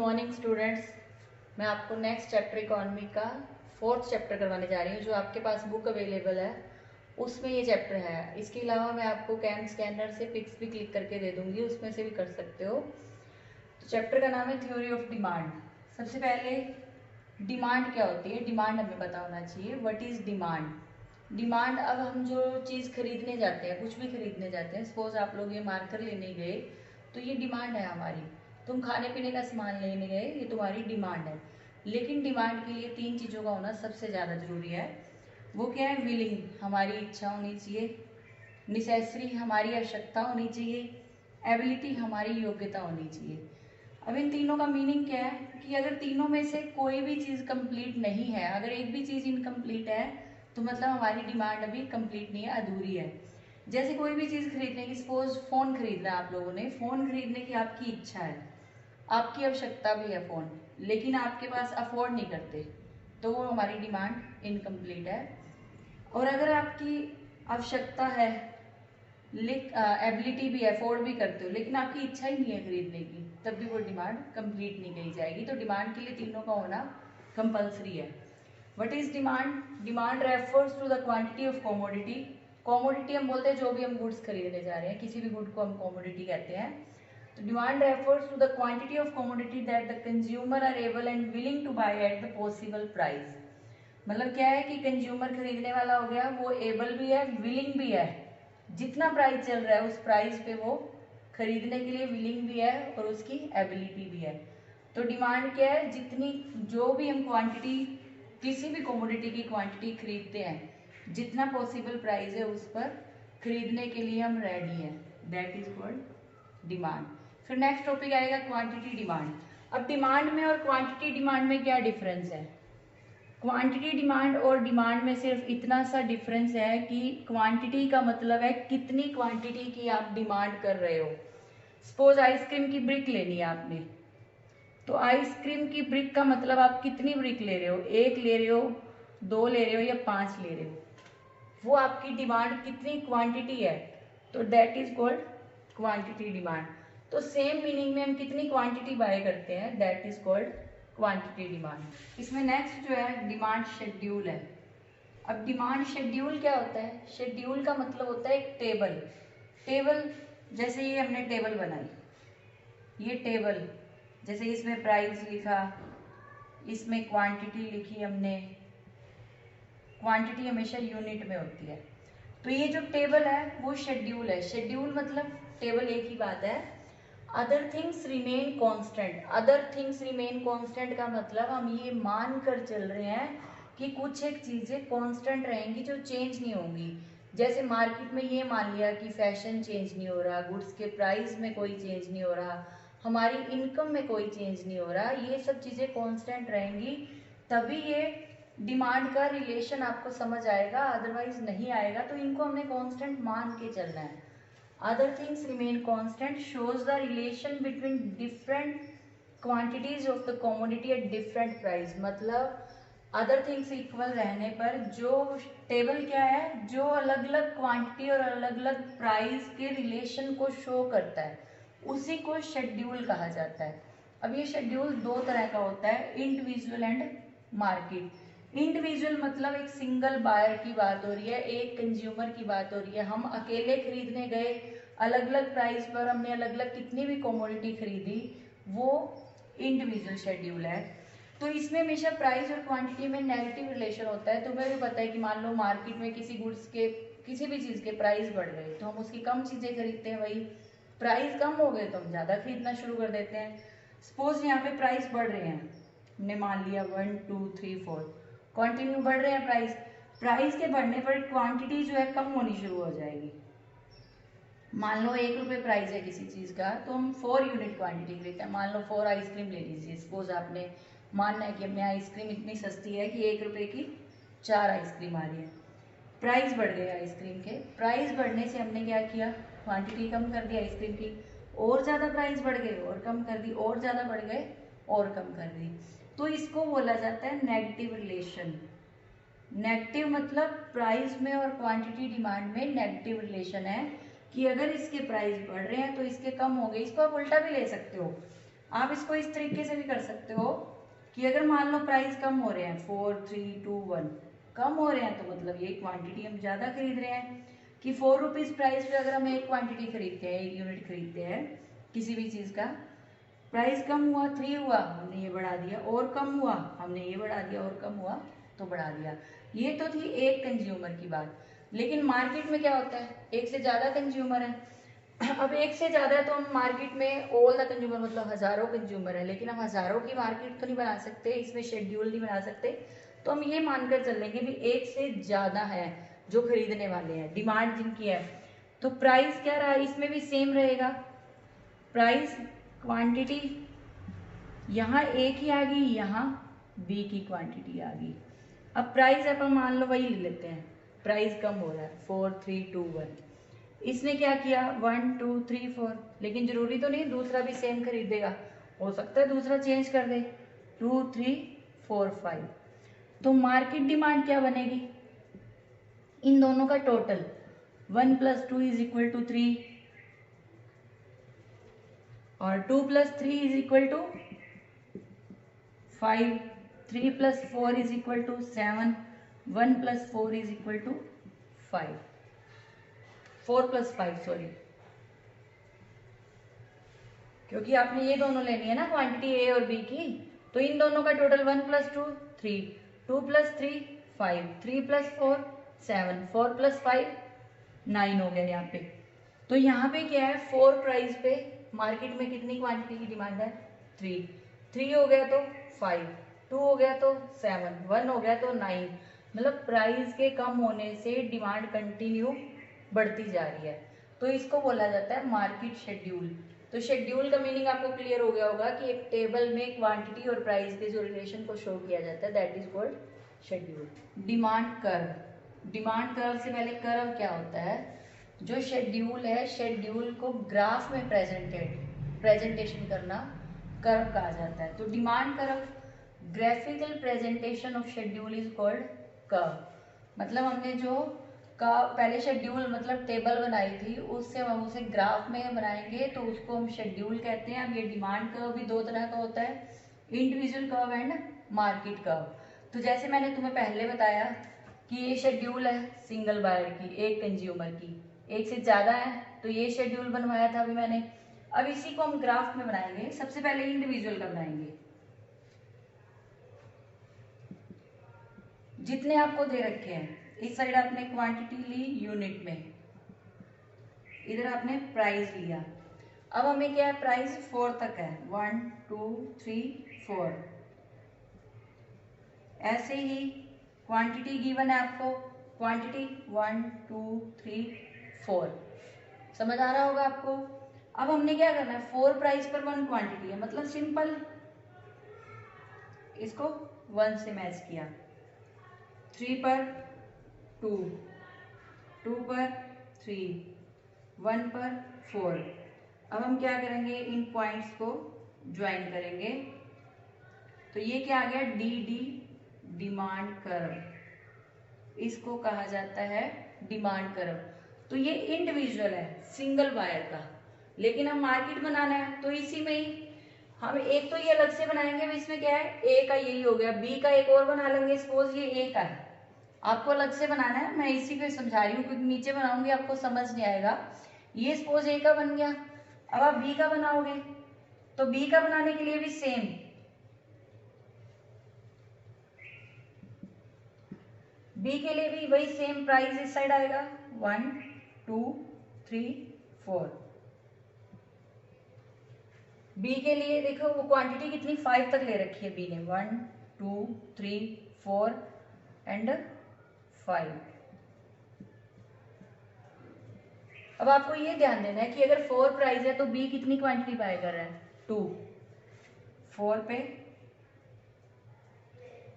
Morning students. मैं आपको next chapter economy का 4th चैप्टर करवाने जा रही हूँ। जो आपके पास बुक अवेलेबल है उसमें ये चैप्टर है। इसके अलावा मैं आपको कैम स्कैनर से पिक्स भी क्लिक करके दे दूंगी, उसमें से भी कर सकते हो। तो चैप्टर का नाम है थ्योरी ऑफ डिमांड। सबसे पहले डिमांड क्या होती है, डिमांड हमें पता होना चाहिए। What is demand? डिमांड, अब हम जो चीज़ खरीदने जाते हैं, कुछ भी खरीदने जाते हैं, सपोज आप लोग ये मार्कर लेने गए तो ये डिमांड है हमारी। तुम खाने पीने का सामान लेने गए, ये तुम्हारी डिमांड है। लेकिन डिमांड के लिए 3 चीज़ों का होना सबसे ज़्यादा जरूरी है। वो क्या है? विलिंग, हमारी इच्छा होनी चाहिए। नेसेसरी, हमारी आवश्यकता होनी चाहिए। एबिलिटी, हमारी योग्यता होनी चाहिए। अब इन तीनों का मीनिंग क्या है कि अगर तीनों में से कोई भी चीज़ कंप्लीट नहीं है, अगर एक भी चीज़ इनकम्प्लीट है तो मतलब हमारी डिमांड अभी कंप्लीट नहीं है, अधूरी है। जैसे कोई भी चीज़ खरीदने की, सपोज फ़ोन खरीदना, आप लोगों ने फ़ोन खरीदने की आपकी इच्छा है, आपकी आवश्यकता भी है फ़ोन, लेकिन आपके पास अफोर्ड नहीं करते, तो वो हमारी डिमांड इनकम्प्लीट है। और अगर आपकी आवश्यकता है, एबिलिटी भी है, अफोर्ड भी करते हो, लेकिन आपकी इच्छा ही नहीं है खरीदने की, तब भी वो डिमांड कंप्लीट नहीं कही जाएगी। तो डिमांड के लिए तीनों का होना कंपलसरी है। What is demand? Demand refers to the quantity of commodity. Commodity हम बोलते हैं जो भी हम गुड्स खरीदने जा रहे हैं, किसी भी गुड को हम कमोडिटी कहते हैं। तो demand refers to the quantity of commodity that the consumer are able and willing to buy at the possible price. मतलब क्या है कि कंज्यूमर खरीदने वाला हो गया, वो एबल भी है, विलिंग भी है। जितना प्राइस चल रहा है उस प्राइस पे वो खरीदने के लिए विलिंग भी है और उसकी एबिलिटी भी है। तो डिमांड क्या है? जितनी, जो भी हम क्वांटिटी, किसी भी कमोडिटी की क्वांटिटी खरीदते हैं, जितना पॉसिबल प्राइस है उस पर खरीदने के लिए हम रेडी हैं, दैट इज कॉल्ड डिमांड। फिर नेक्स्ट टॉपिक आएगा क्वांटिटी डिमांड। अब डिमांड में और क्वांटिटी डिमांड में क्या डिफरेंस है? क्वांटिटी डिमांड और डिमांड में सिर्फ इतना सा डिफरेंस है कि क्वांटिटी का मतलब है कितनी क्वांटिटी की आप डिमांड कर रहे हो। सपोज आइसक्रीम की ब्रिक लेनी है आपने, तो आइसक्रीम की ब्रिक का मतलब आप कितनी ब्रिक ले रहे हो, 1 ले रहे हो, 2 ले रहे हो या 5 ले रहे हो, वो आपकी डिमांड कितनी क्वांटिटी है, तो that is called quantity demand. तो सेम मीनिंग में हम कितनी क्वांटिटी बाय करते हैं, that is called quantity demand. इसमें नेक्स्ट जो है डिमांड शेड्यूल है। अब डिमांड शेड्यूल क्या होता है? शेड्यूल का मतलब होता है एक टेबल। टेबल, जैसे ये हमने टेबल बनाई, ये टेबल, जैसे इसमें प्राइस लिखा, इसमें क्वांटिटी लिखी हमने। क्वांटिटी हमेशा यूनिट में होती है। तो ये जो टेबल है वो शेड्यूल है। शेड्यूल मतलब टेबल, एक ही बात है। Other things remain constant. Other things remain constant का मतलब हम ये मान कर चल रहे हैं कि कुछ एक चीज़ें कांस्टेंट रहेंगी जो चेंज नहीं होंगी। जैसे मार्केट में ये मान लिया कि फैशन चेंज नहीं हो रहा, गुड्स के प्राइस में कोई चेंज नहीं हो रहा, हमारी इनकम में कोई चेंज नहीं हो रहा, ये सब चीज़ें कांस्टेंट रहेंगी, तभी ये डिमांड का रिलेशन आपको समझ आएगा, अदरवाइज नहीं आएगा। तो इनको हमने कांस्टेंट मान के चलना है। Other things remain constant shows the relation between different quantities of the commodity at different price। मतलब other things equal रहने पर जो टेबल क्या है, जो अलग अलग क्वांटिटी और अलग अलग प्राइस के रिलेशन को शो करता है, उसी को शेड्यूल कहा जाता है। अब ये शेड्यूल 2 तरह का होता है, इंडिविजुअल एंड मार्केट। इंडिविजुअल मतलब एक सिंगल बायर की बात हो रही है, एक कंज्यूमर की बात हो रही है। हम अकेले खरीदने गए, अलग अलग प्राइस पर हमने अलग अलग कितनी भी कमोडिटी खरीदी, वो इंडिविजुअल शेड्यूल है। तो इसमें हमेशा प्राइस और क्वांटिटी में नेगेटिव रिलेशन होता है। तुम्हें भी पता है कि मान लो मार्केट में किसी गुड्स के, किसी भी चीज़ के प्राइस बढ़ गए तो हम उसकी कम चीज़ें खरीदते हैं, वही प्राइस कम हो गए तो हम ज़्यादा खरीदना शुरू कर देते हैं। सपोज यहाँ पे प्राइस बढ़ रहे हैं, हमने मान लिया 1 2 3 4 कंटिन्यू बढ़ रहे हैं प्राइस। प्राइस के बढ़ने पर क्वांटिटी जो है कम होनी शुरू हो जाएगी। मान लो 1 रुपये प्राइस है किसी चीज़ का, तो हम 4 यूनिट क्वांटिटी खरीदते हैं। मान लो 4 आइसक्रीम ले लीजिए। सपोज आपने मानना है कि हमें आइसक्रीम इतनी सस्ती है कि 1 रुपये की 4 आइसक्रीम आ रही है। प्राइस बढ़ गए आइसक्रीम के, प्राइस बढ़ने से हमने क्या किया, क्वांटिटी कम कर दी आइसक्रीम की, और ज़्यादा प्राइस बढ़ गए और कम कर दी, और ज़्यादा बढ़ गए और कम कर दी। तो इसको बोला जाता है नेगेटिव रिलेशन। नेगेटिव मतलब प्राइस में और क्वांटिटी डिमांड में नेगेटिव रिलेशन है कि अगर इसके प्राइस बढ़ रहे हैं तो इसके कम हो गए। इसको आप उल्टा भी ले सकते हो, आप इसको इस तरीके से भी कर सकते हो कि अगर मान लो प्राइस कम हो रहे हैं 4 3 2 1 कम हो रहे हैं तो मतलब ये क्वांटिटी हम ज़्यादा खरीद रहे हैं कि 4 रुपीज़ प्राइस पे अगर हम एक क्वांटिटी खरीदते हैं, एक यूनिट खरीदते हैं किसी भी चीज़ का, प्राइस कम हुआ 3 हुआ हमने ये बढ़ा दिया, और कम हुआ हमने ये बढ़ा दिया, और कम हुआ तो बढ़ा दिया। ये तो थी एक कंज्यूमर की बात। लेकिन मार्केट में क्या होता है, एक से ज़्यादा कंज्यूमर है। अब एक से ज़्यादा है तो हम मार्केट में ऑल द कंज्यूमर मतलब हज़ारों कंज्यूमर है, लेकिन हम हज़ारों की मार्केट तो नहीं बना सकते, इसमें शेड्यूल नहीं बना सकते। तो हम ये मानकर चल लेंगे भी एक से ज़्यादा है जो खरीदने वाले हैं, डिमांड जिनकी है। तो प्राइस क्या रहा, इसमें भी सेम रहेगा। प्राइस क्वांटिटी यहाँ ए की आ गई, यहाँ बी की क्वांटिटी आ गई। अब प्राइस अपन मान लो वही ले लेते हैं, प्राइस कम हो रहा है 4 3 2 1। इसने क्या किया 1 2 3 4, लेकिन जरूरी तो नहीं दूसरा भी सेम खरीदेगा, हो सकता है दूसरा चेंज कर दे 2 3 4 5। तो मार्केट डिमांड क्या बनेगी, इन दोनों का टोटल 1 + 2 = 3 और 2 + 3 = 5, 3 + 4 = 7, 1 + 4 = 5, 4 + 5 सॉरी, क्योंकि आपने ये दोनों लेनी है ना क्वांटिटी ए और बी की। तो इन दोनों का टोटल 1 + 2 3, 2 + 3 5, 3 + 4 7, 4 + 5 9 हो गया यहाँ पे। तो यहाँ पे क्या है 4 प्राइस पे मार्केट में कितनी क्वांटिटी की डिमांड है 3, 3 हो गया तो 5, 2 हो गया तो 7, 1 हो गया तो 9। मतलब प्राइस के कम होने से डिमांड कंटिन्यू बढ़ती जा रही है, तो इसको बोला जाता है मार्केट शेड्यूल। तो शेड्यूल का मीनिंग आपको क्लियर हो गया होगा कि एक टेबल में क्वांटिटी और प्राइस के जो रिलेशन को शो किया जाता है, that is called schedule. Demand curve, demand curve से पहले कर्व क्या होता है, जो शेड्यूल है शेड्यूल को ग्राफ में प्रेजेंटेशन करना कर्व कहा जाता है। तो demand curve, graphical presentation of schedule is called curve. मतलब हमने जो का पहले शेड्यूल मतलब टेबल बनाई थी, उससे हम उसे ग्राफ में बनाएंगे तो उसको हम शेड्यूल कहते हैं। अब ये डिमांड कर्व भी दो तरह का होता है, individual curve and market curve. तो जैसे मैंने तुम्हें पहले बताया कि ये शेड्यूल है सिंगल बायर की, एक कंज्यूमर की, एक से ज़्यादा है तो ये शेड्यूल बनवाया था अभी मैंने। अब इसी को हम ग्राफ में बनाएंगे, सबसे पहले इंडिविजुअल का बनाएंगे। जितने आपको दे रखे हैं, इस साइड आपने क्वांटिटी ली यूनिट में, इधर आपने प्राइस लिया। अब हमें क्या है प्राइस 4 तक है, 1 2 3 4। ऐसे ही क्वांटिटी गिवन है आपको, क्वांटिटी 1 2 3 4, समझ आ रहा होगा आपको। अब हमने क्या करना है 4 प्राइस पर 1 क्वांटिटी है, मतलब सिंपल इसको 1 से मैच किया, 3 पर 2, 2 पर 3, 1 पर 4। अब हम क्या करेंगे इन पॉइंट्स को ज्वाइन करेंगे, तो ये क्या आ गया डी डी डिमांड कर्व, इसको कहा जाता है डिमांड कर्व। तो ये इंडिविजुअल है सिंगल बायर का, लेकिन हम मार्केट बनाना है तो इसी में ही हम एक तो ये अलग से बनाएंगे, इसमें क्या है ए का यही हो गया, बी का एक और बना लेंगे, सपोज ये ए का है, आपको अलग से बनाना है, मैं इसी को समझा रही हूँ क्योंकि नीचे बनाऊंगी आपको समझ नहीं आएगा। ये सपोज ए का बन गया, अब आप बी का बनाओगे तो बी का बनाने के लिए भी सेम, बी के लिए भी वही सेम प्राइस इस साइड आएगा 1 2 3 4। बी के लिए देखो वो क्वांटिटी कितनी 5 तक ले रखी है बी ने, 1 2 3 4 एंड 5। अब आपको ये ध्यान देना है कि अगर 4 प्राइस है तो बी कितनी क्वांटिटी बाय कर रहा है 2, 4 पे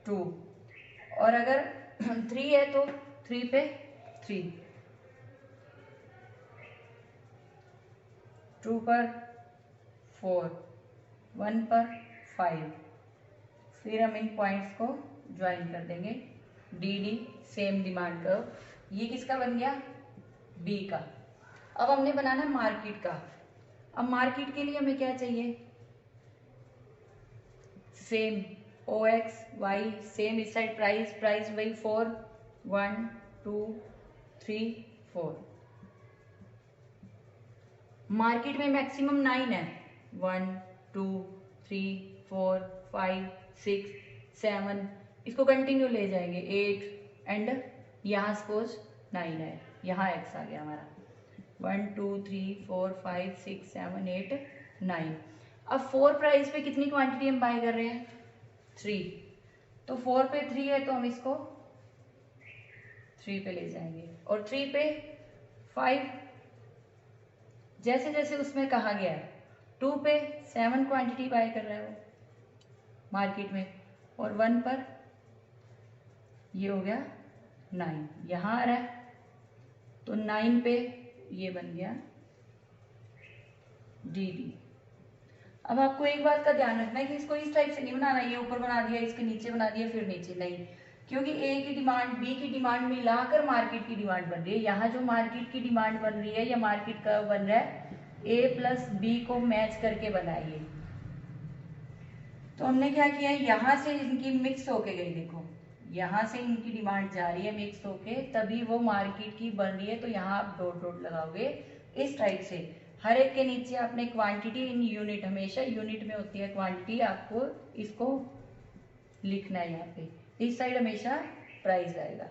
2, और अगर 3 है तो 3 पे 3, 2 पर 4, 1 पर 5। फिर हम इन पॉइंट्स को ज्वाइन कर देंगे, D D same demand curve. ये किसका बन गया बी का। अब हमने बनाना मार्केट का। अब मार्केट के लिए हमें क्या चाहिए, सेम OX Y सेम, इस साइड प्राइस, प्राइस वही 4, 1 2 3 4। मार्केट में मैक्सिमम 9 है, 1 2 3 4 5 6 7, इसको कंटिन्यू ले जाएंगे 8 एंड यहाँ सपोज 9 है, यहाँ x आ गया हमारा 1 2 3 4 5 6 7 8 9। अब 4 प्राइस पे कितनी क्वांटिटी हम बाय कर रहे हैं, 3, तो 4 पे 3 है तो हम इसको 3 पे ले जाएंगे, और 3 पे 5, जैसे जैसे उसमें कहा गया है। 2 पे 7 क्वांटिटी बाय कर रहा है वो मार्केट में, और 1 पर ये हो गया 9, यहाँ आ रहा है तो 9 पे ये बन गया DD। अब आपको एक बात का ध्यान रखना है कि इसको इस टाइप से नहीं बनाना, ये ऊपर बना दिया, इसके नीचे बना दिया, फिर नीचे, नहीं, क्योंकि A की डिमांड B की डिमांड मिलाकर मार्केट की डिमांड बन रही है। यहाँ जो मार्केट की डिमांड बन रही है या मार्केट का बन रहा है, A प्लस B को मैच करके बनाइए। तो हमने क्या किया, यहाँ से इनकी मिक्स होके गई, देखो यहाँ से इनकी डिमांड जा रही है मिक्स होके, तभी वो मार्केट की बन रही है। तो यहाँ आप डॉट डॉट लगाओगे इस टाइप से, हर एक के नीचे आपने क्वांटिटी इन यूनिट, हमेशा यूनिट में होती है क्वांटिटी, आपको इसको लिखना है यहाँ पे, इस साइड हमेशा प्राइस आएगा।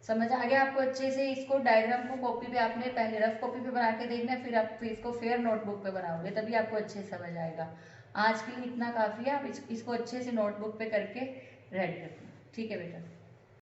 समझ आ गया आपको अच्छे से? इसको डायग्राम को कॉपी पे आपने पहले रफ कॉपी पे बना के देखना है, फिर आप इसको फेयर नोटबुक पे बनाओगे, तभी आपको अच्छे से समझ आएगा। आज के लिए इतना काफी है, आप इसको अच्छे से नोटबुक पे करके रेडी रखना, ठीक है बेटा।